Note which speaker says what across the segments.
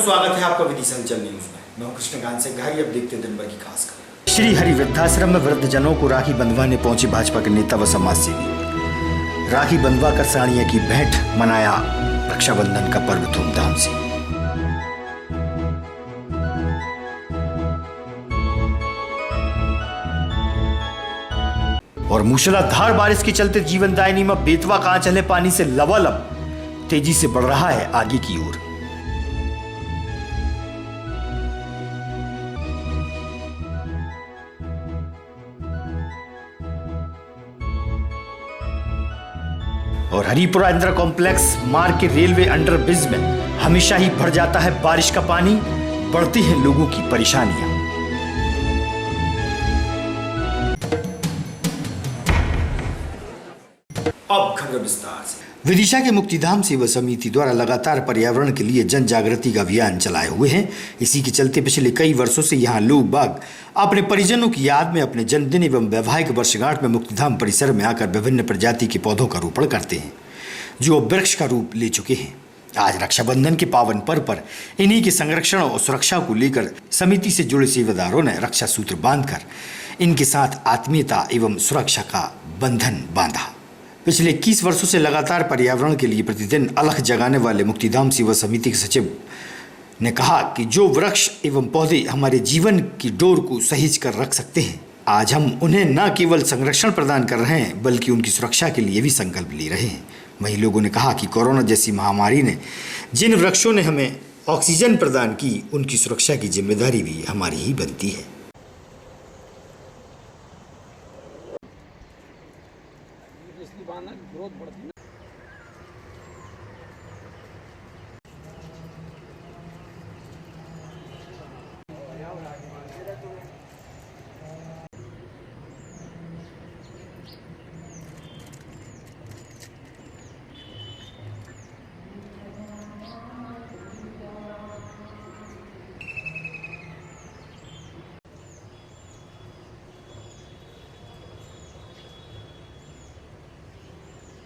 Speaker 1: स्वागत है आपका विदिशा न्यूज में। मैं हूं कृष्णकांत सिंह। अब देखते हैं दिन भर की खास खबर। श्री हरि वृद्धाश्रम में वृद्धजनों को राखी बंधवाने पहुंचे भाजपा के नेता व समाज सेवी। राखी बंधवा कर साड़ियां की भेंट, मनाया रक्षाबंधन का पर्व धूमधाम से। और मूसलाधार बारिश के चलते जीवनदायिनी में बेतवा का आंचल पानी से लबालब तेजी से बढ़ रहा है आगे की ओर। और हरिपुरा इंदिरा कॉम्प्लेक्स मार्ग के रेलवे अंडरब्रिज में हमेशा ही भर जाता है बारिश का पानी, बढ़ती हैं लोगों की परेशानियां। अब खबर विस्तार से। विदिशा के मुक्तिधाम सेवा समिति द्वारा लगातार पर्यावरण के लिए जन जागृति का अभियान चलाए हुए हैं। इसी के चलते पिछले कई वर्षों से यहाँ लोग बाग अपने परिजनों की याद में अपने जन्मदिन एवं वैवाहिक वर्षगांठ में मुक्तिधाम परिसर में आकर विभिन्न प्रजाति के पौधों का रोपण करते हैं, जो अब वृक्ष का रूप ले चुके हैं। आज रक्षाबंधन के पावन पर्व पर इन्हीं के संरक्षण और सुरक्षा को लेकर समिति से जुड़े सेवादारों ने रक्षा सूत्र बांधकर इनके साथ आत्मीयता एवं सुरक्षा का बंधन बांधा। पिछले 21 वर्षों से लगातार पर्यावरण के लिए प्रतिदिन अलख जगाने वाले मुक्तिधाम सेवा समिति के सचिव ने कहा कि जो वृक्ष एवं पौधे हमारे जीवन की डोर को सहेज कर रख सकते हैं, आज हम उन्हें न केवल संरक्षण प्रदान कर रहे हैं बल्कि उनकी सुरक्षा के लिए भी संकल्प ले रहे हैं। वहीं लोगों ने कहा कि कोरोना जैसी महामारी ने जिन वृक्षों ने हमें ऑक्सीजन प्रदान की, उनकी सुरक्षा की जिम्मेदारी भी हमारी ही बनती है।
Speaker 2: ग्रोथ बढ़ती है।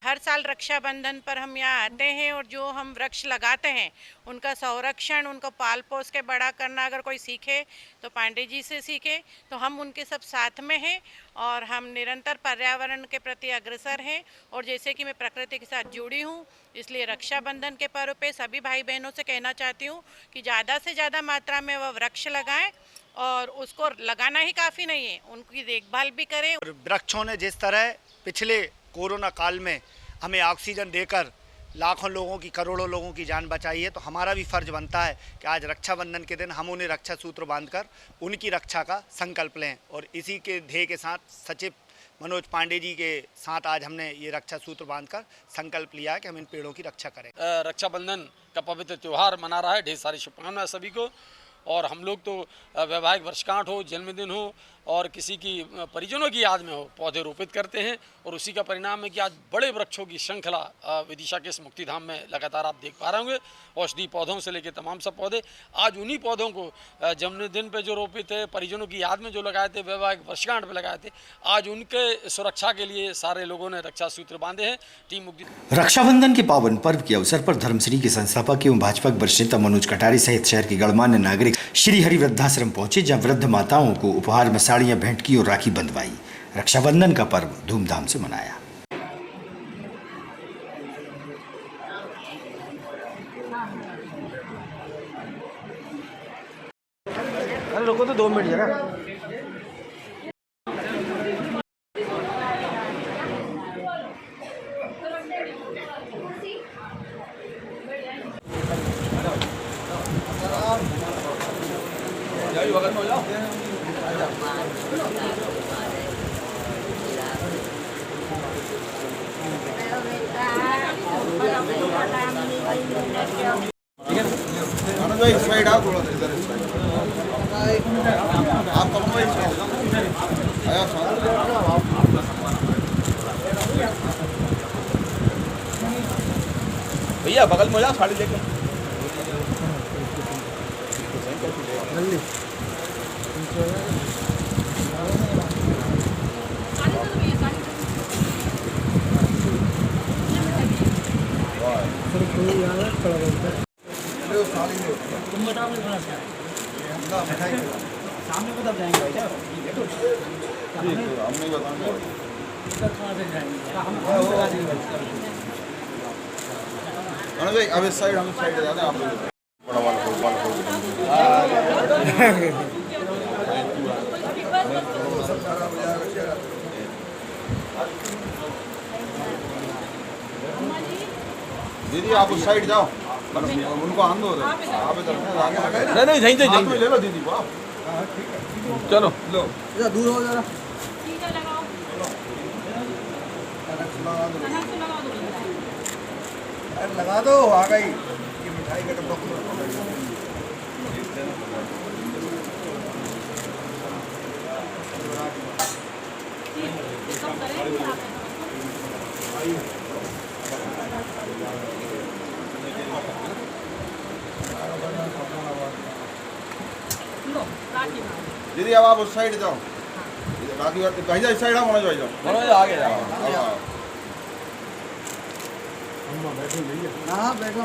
Speaker 3: हर साल रक्षाबंधन पर हम यहाँ आते हैं और जो हम वृक्ष लगाते हैं उनका संरक्षण, उनको पाल पोस के बड़ा करना अगर कोई सीखे तो पांडे जी से सीखे। तो हम उनके सब साथ में हैं और हम निरंतर पर्यावरण के प्रति अग्रसर हैं। और जैसे कि मैं प्रकृति के साथ जुड़ी हूँ, इसलिए रक्षाबंधन के पर्व पे सभी भाई बहनों से कहना चाहती हूँ कि ज़्यादा से ज़्यादा मात्रा में वह वृक्ष लगाएं और उसको लगाना ही काफ़ी नहीं है, उनकी देखभाल भी करें।
Speaker 4: वृक्षों ने जिस तरह पिछले कोरोना काल में हमें ऑक्सीजन देकर लाखों लोगों की, करोड़ों लोगों की जान बचाई है, तो हमारा भी फर्ज बनता है कि आज रक्षाबंधन के दिन हम उन्हें रक्षा सूत्र बांधकर उनकी रक्षा का संकल्प लें। और इसी के ध्येय के साथ सचिव मनोज पांडे जी के साथ आज हमने ये रक्षा सूत्र बांधकर संकल्प लिया है कि हम इन पेड़ों की रक्षा करें।
Speaker 2: रक्षाबंधन का पवित्र त्यौहार मना रहा है, ढेर सारी शुभकामनाएं सभी को। और हम लोग तो वैवाहिक वर्षगांठ हो, जन्मदिन हो और किसी की परिजनों की याद में हो, पौधे रोपित करते हैं। और उसी का परिणाम है कि आज बड़े वृक्षों की श्रृंखला विदिशा के इस मुक्तिधाम में लगातार आप देख पा रहे होंगे। औषधि पौधों से लेकर तमाम सब पौधे, आज उन्हीं पौधों को जन्मदिन पे जो रोपित थे, परिजनों की याद में जो लगाए थे, वैवाहिक वर्षगांठ पे लगाए थे, आज उनके सुरक्षा के लिए सारे लोगों ने रक्षा सूत्र बांधे हैं। टीम मुक्ति
Speaker 1: रक्षाबंधन के पावन पर्व के अवसर पर धर्मश्री के संस्थापक एवं भाजपा के वरिष्ठ नेता मनोज कटारी सहित शहर के गणमान्य नागरिक श्री हरि वृद्धाश्रम पहुंचे, जहां वृद्ध माताओं को उपहार में साड़ियां भेंट की और राखी बंधवाई। रक्षाबंधन का पर्व धूमधाम से मनाया।
Speaker 5: अरे रुको तो 2 मिनट जरा।
Speaker 6: साइड आप थोड़ा इधर आप कब आया भैया बगल में जाओ, साड़ी लेके साड़ी
Speaker 5: सामने को तब जाएंगे भाई साहब।
Speaker 6: ठीक है, हम नहीं बताएंगे।
Speaker 5: कहाँ से जाएंगे? हम लगा देंगे भाई।
Speaker 6: अरे भाई अब इस साइड हम इस साइड जाते हैं, आप लोग बड़ा वाला खोल दीदी आप उस साइड जाओ, उनको आन दो, आप इधर
Speaker 5: नहीं नहीं यहीं से
Speaker 6: हाथ में ले लो दीदी को आप।
Speaker 5: चलो
Speaker 6: लो
Speaker 5: दूर हो जरा।
Speaker 6: लगा दो, आ गई ये मिठाई का डब्बा। दीदी अब आप उस साइड जाओ, बाकी भाई जाओ इस साइड आओ, मनोज भाई जाओ,
Speaker 5: मनोज आगे जाओ।
Speaker 6: हाँ बैठो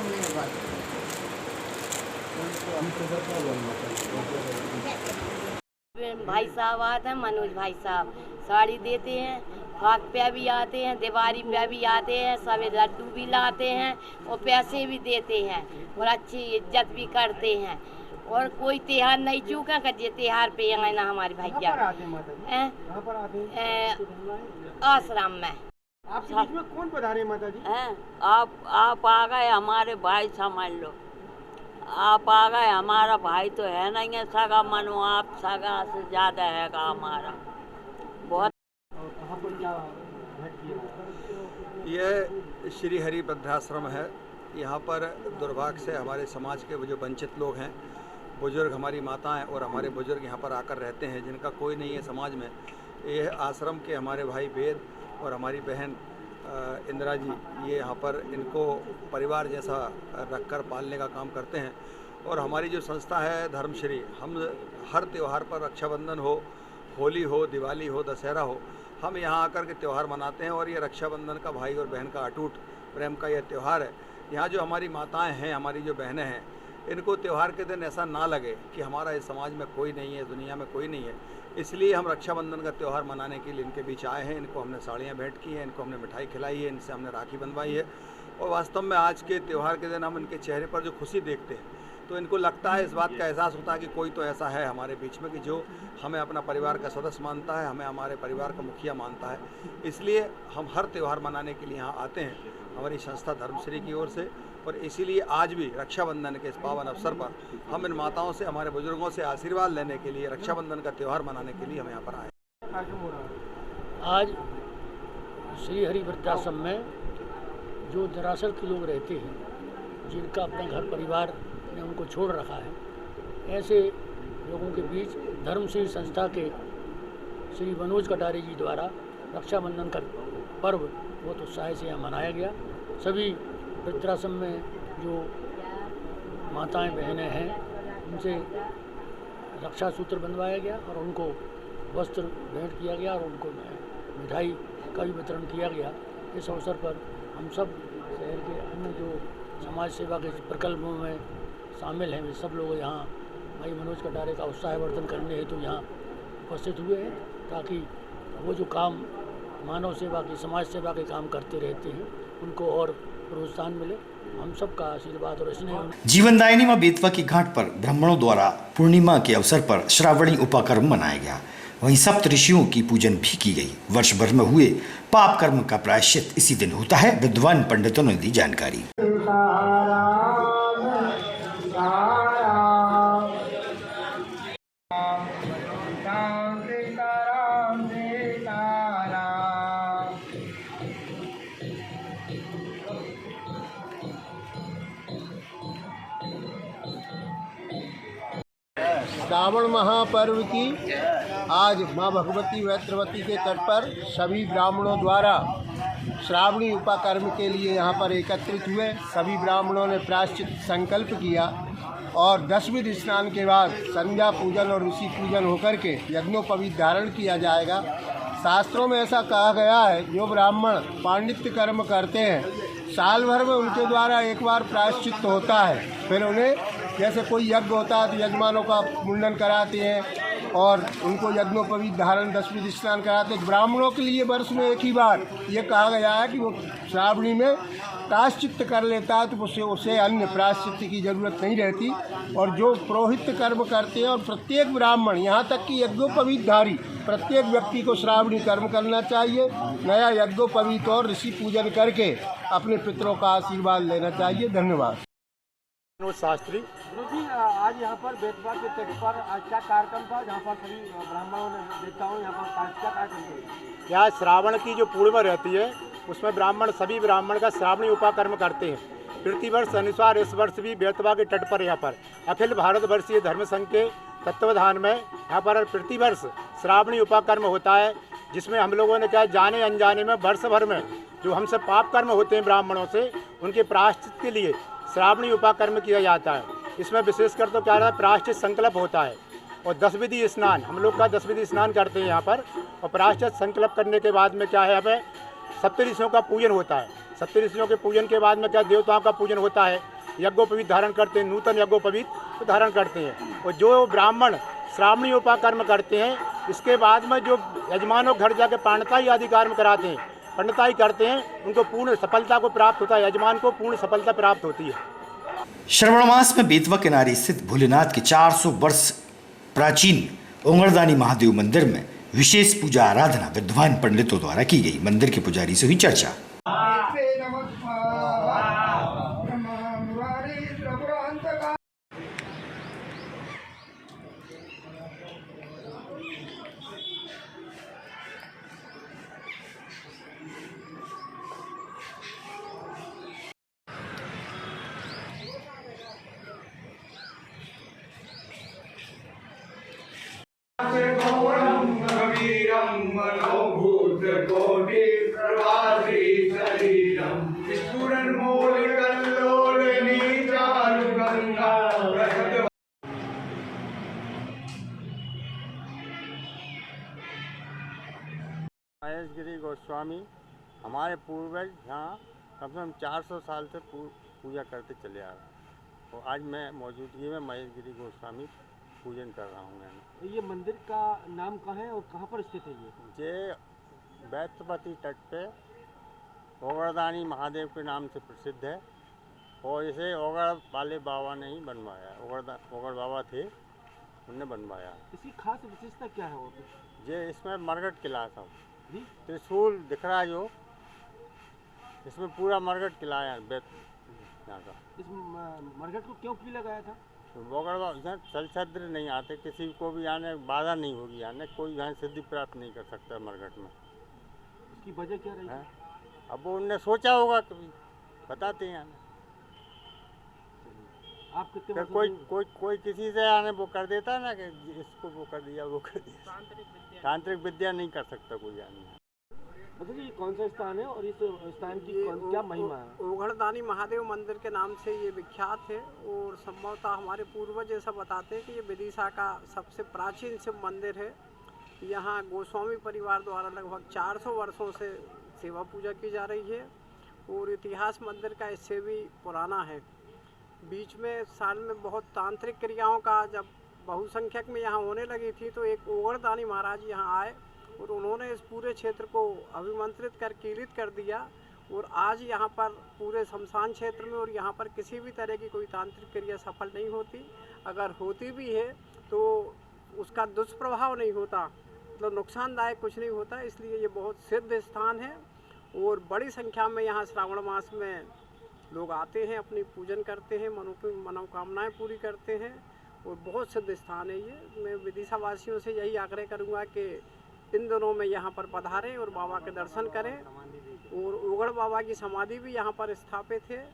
Speaker 7: भाई साहब आते हैं, मनोज भाई साहब साड़ी देते हैं, फाक पे भी आते हैं, दिवाली पे भी आते हैं, सब लड्डू भी लाते हैं और पैसे भी देते हैं और अच्छी इज्जत भी करते हैं। और कोई त्योहार नहीं चूका कर जे त्योहार पे आए ना हमारे भैया आश्रम में।
Speaker 5: आपके बीच में कौन पधारे माता जी?
Speaker 7: आप आ गए, हमारे भाई समझ लो, आप आ गए, हमारा भाई तो है नहीं है सगा, मनो आप सगा से ज़्यादा हैगा हमारा बहुत।
Speaker 8: यह श्री हरि वृद्धाश्रम है। यहाँ पर दुर्भाग्य से हमारे समाज के जो वंचित लोग हैं, बुजुर्ग, हमारी माताएं और हमारे बुजुर्ग यहाँ पर आकर रहते हैं, जिनका कोई नहीं है समाज में। यह आश्रम के हमारे भाई वेद और हमारी बहन इंदिरा जी, ये यहाँ पर इनको परिवार जैसा रखकर पालने का काम करते हैं। और हमारी जो संस्था है धर्मश्री, हम हर त्यौहार पर रक्षाबंधन हो, होली हो, दिवाली हो, दशहरा हो, हम यहाँ आकर के त्यौहार मनाते हैं। और ये रक्षाबंधन का भाई और बहन का अटूट प्रेम का यह त्यौहार है। यहाँ जो हमारी माताएं हैं, हमारी जो बहनें हैं, इनको त्यौहार के दिन ऐसा ना लगे कि हमारा इस समाज में कोई नहीं है, दुनिया में कोई नहीं है। इसलिए हम रक्षाबंधन का त्यौहार मनाने के लिए इनके बीच आए हैं। इनको हमने साड़ियाँ भेंट की हैं, इनको हमने मिठाई खिलाई है, इनसे हमने राखी बंधवाई है। और वास्तव में आज के त्यौहार के दिन हम इनके चेहरे पर जो खुशी देखते हैं, तो इनको लगता है, इस बात का एहसास होता है कि कोई तो ऐसा है हमारे बीच में कि जो हमें अपना परिवार का सदस्य मानता है, हमें हमारे परिवार का मुखिया मानता है। इसलिए हम हर त्यौहार मनाने के लिए यहाँ आते हैं हमारी संस्था धर्मश्री की ओर से। और इसीलिए आज भी रक्षाबंधन के इस पावन अवसर पर हम इन माताओं से, हमारे बुजुर्गों से आशीर्वाद लेने के लिए, रक्षाबंधन का त्यौहार मनाने के लिए हम यहाँ पर आए।
Speaker 9: आज श्री हरि वृद्धाश्रम में जो दरअसल के लोग रहते हैं, जिनका अपना घर परिवार ने उनको छोड़ रखा है, ऐसे लोगों के बीच धर्मश्री संस्था के श्री मनोज कटारे जी द्वारा रक्षाबंधन का पर्व बहुत उत्साह से यहाँ मनाया गया। सभी वृद्धाश्रम में जो माताएं बहनें हैं, उनसे रक्षा सूत्र बंधवाया गया और उनको वस्त्र भेंट किया गया और उनको मिठाई का भी वितरण किया गया। इस अवसर पर हम सब शहर के अन्य जो समाज सेवा के प्रकल्पों में शामिल हैं, वे सब लोग यहाँ भाई मनोज कटारे का उत्साहवर्धन करने हेतु तो यहाँ उपस्थित हुए हैं, ताकि वो जो काम मानव सेवा की, समाज सेवा के काम करते रहते हैं, उनको और प्रोत्साहन मिले। हम सबका आशीर्वाद और स्नेह।
Speaker 1: जीवनदायिनी मां बेतवा की घाट पर ब्राह्मणों द्वारा पूर्णिमा के अवसर पर श्रावणी उपाकर्म मनाया गया। वहीं सप्त ऋषियों की पूजन भी की गई। वर्ष भर में हुए पाप कर्म का प्रायश्चित इसी दिन होता है। विद्वान पंडितों ने दी जानकारी।
Speaker 10: श्रावण महापर्व की आज माँ भगवती वैत्रवती के तट पर सभी ब्राह्मणों द्वारा श्रावणी उपाकर्म के लिए यहाँ पर एकत्रित हुए। सभी ब्राह्मणों ने प्रायश्चित संकल्प किया और 10वें स्नान के बाद संध्या पूजन और ऋषि पूजन होकर के यज्ञोपवीत धारण किया जाएगा। शास्त्रों में ऐसा कहा गया है, जो ब्राह्मण पांडित्य कर्म करते हैं, साल भर में उनके द्वारा एक बार प्रायश्चित होता है, फिर उन्हें जैसे कोई यज्ञ होता है तो यजमानों का मुंडन कराते हैं और उनको यज्ञोपवीत धारण 10 विधि स्नान कराते हैं। ब्राह्मणों के लिए वर्ष में एक ही बार ये कहा गया है कि वो श्रावणी में प्रायश्चित्त कर लेता है तो उसे अन्य प्रायश्चित्त की जरूरत नहीं रहती। और जो पुरोहित कर्म करते हैं और प्रत्येक ब्राह्मण यहाँ तक कि यज्ञोपवीत धारी प्रत्येक व्यक्ति को श्रावणी कर्म करना चाहिए। नया यज्ञोपवीत और ऋषि पूजन करके अपने पितरों का आशीर्वाद लेना चाहिए। धन्यवाद।
Speaker 8: शास्त्री
Speaker 5: जी, आज यहाँ पर बेतवा के तट पर आज क्या कार्यक्रम था जहाँ पर सभी ब्राह्मणों ने देवताओं यहाँ पर क्या कार्यक्रम था?
Speaker 11: यहाँ श्रावण की जो पूर्णिमा रहती है उसमें सभी ब्राह्मण का श्रावणी उपाकर्म करते हैं। प्रतिवर्ष अनुसार इस वर्ष भी बेतवा के तट पर यहाँ पर अखिल भारतवर्षीय धर्म संघ के तत्वाधान में यहाँ पर प्रतिवर्ष श्रावणी उपाकर्म होता है, जिसमें हम लोगों ने क्या जाने अनजाने में वर्ष भर में जो हमसे पाप कर्म होते हैं ब्राह्मणों से उनके प्रायश्चित के लिए श्रावणी उपाकर्म किया जाता है। इसमें विशेषकर तो क्या रहता है, प्रायश्चित संकल्प होता है और 10 विधि स्नान हम लोग का 10 विधि स्नान करते हैं यहाँ पर। और प्रायश्चित संकल्प करने के बाद में क्या है, हमें सप्तऋषियों का पूजन होता है। सप्तऋषियों के पूजन के बाद में क्या देवताओं का पूजन होता है, यज्ञोपवीत धारण करते हैं, नूतन यज्ञोपवीत धारण करते हैं। और जो ब्राह्मण श्रावणी उपाकर्म करते हैं इसके बाद में जो यजमानों घर जाके पांडिताई आदि कर्म कराते हैं, पंडिताई करते हैं, उनको पूर्ण सफलता को प्राप्त होता है, यजमान को पूर्ण सफलता प्राप्त होती है।
Speaker 1: श्रावण मास में बेतवा किनारे स्थित भोलेनाथ के 400 वर्ष प्राचीन ओंगरदानी महादेव मंदिर में विशेष पूजा आराधना विद्वान पंडितों द्वारा की गई। मंदिर के पुजारी से हुई चर्चा।
Speaker 11: महेश गिरी गोस्वामी हमारे पूर्वज यहाँ कम से कम 400 साल से पूजा करते चले आ रहे। तो आज मैं मौजूदगी में महेश गिरी गोस्वामी पूजन कर रहा हूँ। मैंने
Speaker 5: ये मंदिर का नाम कहाँ है और कहाँ पर स्थित है?
Speaker 11: ये बैतपति तट पे ओगरदानी महादेव के नाम से प्रसिद्ध है और इसे ओगड़ वाले बाबा ने ही बनवाया। ओगड़ बाबा थे, उनने बनवाया।
Speaker 5: इसकी खास विशेषता क्या है?
Speaker 11: ये इसमें मरघट किला था, त्रिशूल दिख रहा है जो, इसमें पूरा मरघट किला है यहाँ का।
Speaker 5: इस मरघट को क्यों की लगाया था?
Speaker 11: तो चल छद्र नहीं आते, किसी को भी आने बाधा नहीं होगी, आने कोई यहाँ सिद्धि प्राप्त नहीं कर सकता मरघट में।
Speaker 5: इसकी वजह क्या रही है?
Speaker 11: अब वो उनने सोचा होगा, कभी बताते हैं आने।
Speaker 5: आप कितने
Speaker 11: कोई किसी से आने वो कर देता है ना कि इसको वो कर दिया वो कर दिया। तांत्रिक विद्या नहीं कर सकता कोई आने।
Speaker 5: मतलब ये कौन सा स्थान है और इस स्थान की क्या महिमा है?
Speaker 12: ओगड़दानी महादेव मंदिर के नाम से ये विख्यात है और संभवतः हमारे पूर्वज ऐसा बताते हैं कि ये विदिशा का सबसे प्राचीन शिव मंदिर है। यहाँ गोस्वामी परिवार द्वारा लगभग 400 वर्षों से सेवा पूजा की जा रही है और इतिहास मंदिर का इससे भी पुराना है। बीच में साल में बहुत तांत्रिक क्रियाओं का जब बहुसंख्यक में यहाँ होने लगी थी तो एक ओगड़दानी महाराज यहाँ आए और उन्होंने इस पूरे क्षेत्र को अभिमंत्रित कर कीर्तित कर दिया और आज यहाँ पर पूरे शमशान क्षेत्र में और यहाँ पर किसी भी तरह की कोई तांत्रिक क्रिया सफल नहीं होती। अगर होती भी है तो उसका दुष्प्रभाव नहीं होता, मतलब नुकसानदायक कुछ नहीं होता। इसलिए ये बहुत सिद्ध स्थान है और बड़ी संख्या में यहाँ श्रावण मास में लोग आते हैं, अपनी पूजन करते हैं, मनोकामनाएं पूरी करते हैं और बहुत सिद्ध स्थान है ये। मैं विदिशा वासियों से यही आग्रह करूँगा कि इन दिनों में यहाँ पर पधारें और बाबा के दर्शन करें। और ओगड़ बाबा की समाधि भी यहाँ पर स्थापित है।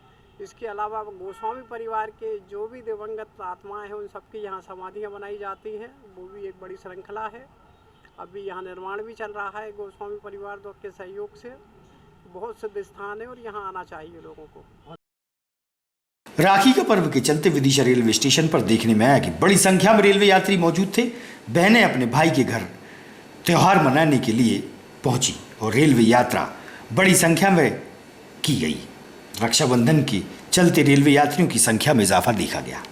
Speaker 12: इसके अलावा गोस्वामी परिवार के जो भी दिवंगत आत्माएं हैं उन सबकी यहाँ समाधियाँ बनाई जाती हैं, वो भी एक बड़ी श्रृंखला है। अभी यहाँ निर्माण भी चल रहा है गोस्वामी परिवार के सहयोग से। बहुत सिद्ध स्थान है और यहाँ आना चाहिए लोगों को।
Speaker 1: राखी का पर्व के चलते विदिशा रेलवे स्टेशन पर देखने में आया कि बड़ी संख्या में रेलवे यात्री मौजूद थे। बहनें अपने भाई के घर त्योहार मनाने के लिए पहुंची और रेलवे यात्रा बड़ी संख्या में की गई। रक्षाबंधन के चलते रेलवे यात्रियों की संख्या में इजाफा देखा गया।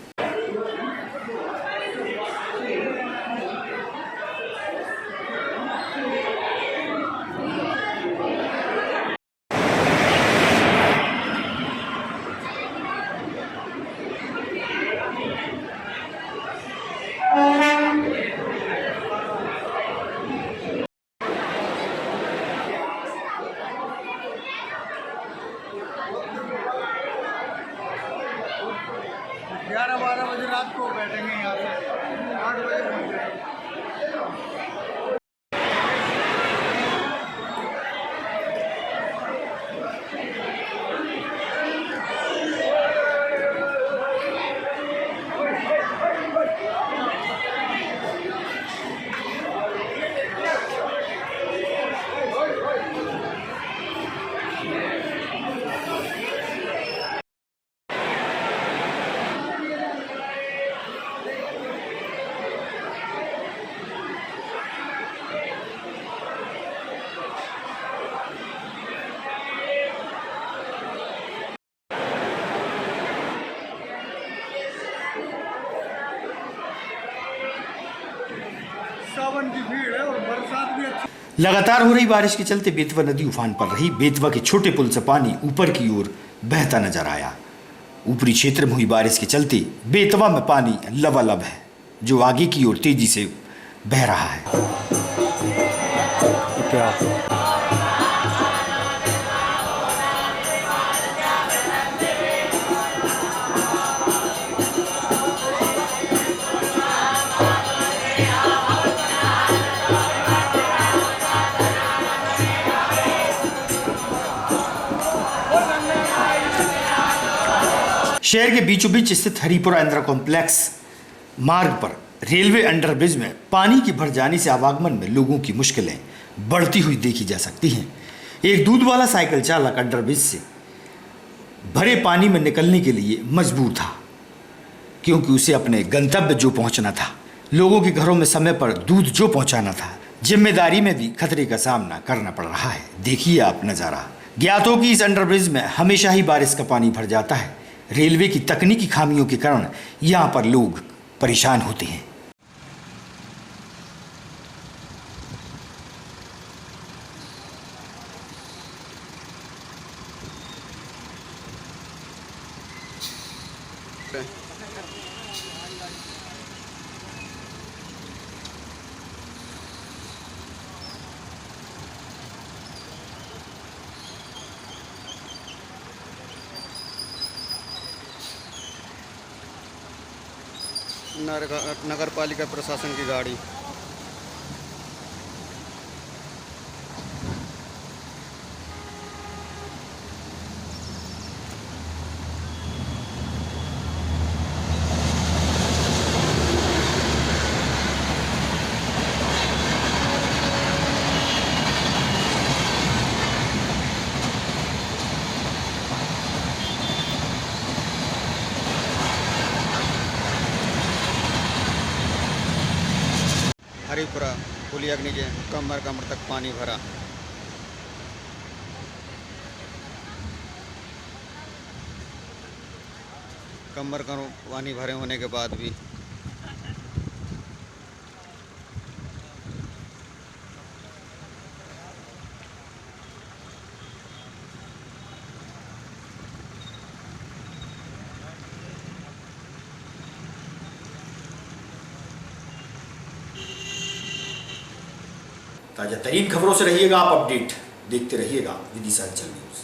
Speaker 10: सावन की भीड़ है और बरसात भी अच्छी।
Speaker 1: लगातार हो रही बारिश के चलते बेतवा नदी उफान पर रही। बेतवा के छोटे पुल से पानी ऊपर की ओर बहता नजर आया। ऊपरी क्षेत्र में हुई बारिश के चलते बेतवा में पानी लबालब है, जो आगे की ओर तेजी से बह रहा है। शहर के बीचों बीच स्थित हरिपुरा इंदिरा कॉम्प्लेक्स मार्ग पर रेलवे अंडरब्रिज में पानी के भर जाने से आवागमन में लोगों की मुश्किलें बढ़ती हुई देखी जा सकती हैं। एक दूध वाला साइकिल चालक अंडरब्रिज से भरे पानी में निकलने के लिए मजबूर था, क्योंकि उसे अपने गंतव्य जो पहुंचना था, लोगों के घरों में समय पर दूध जो पहुंचाना था, जिम्मेदारी में भी खतरे का सामना करना पड़ रहा है। देखिए आप नज़ारा। ज्ञात हो कि इस अंडरब्रिज में हमेशा ही बारिश का पानी भर जाता है। रेलवे की तकनीकी खामियों के कारण यहाँ पर लोग परेशान होते हैं।
Speaker 13: नगर पालिका प्रशासन की गाड़ी। हरिपुरा पुलिया के नीचे कमर तक पानी भरा। कमर का पानी भरे होने के बाद भी
Speaker 1: ताजा तरीन खबरों से रहिएगा आप अपडेट, देखते रहिएगा विदिशा अंचल न्यूज।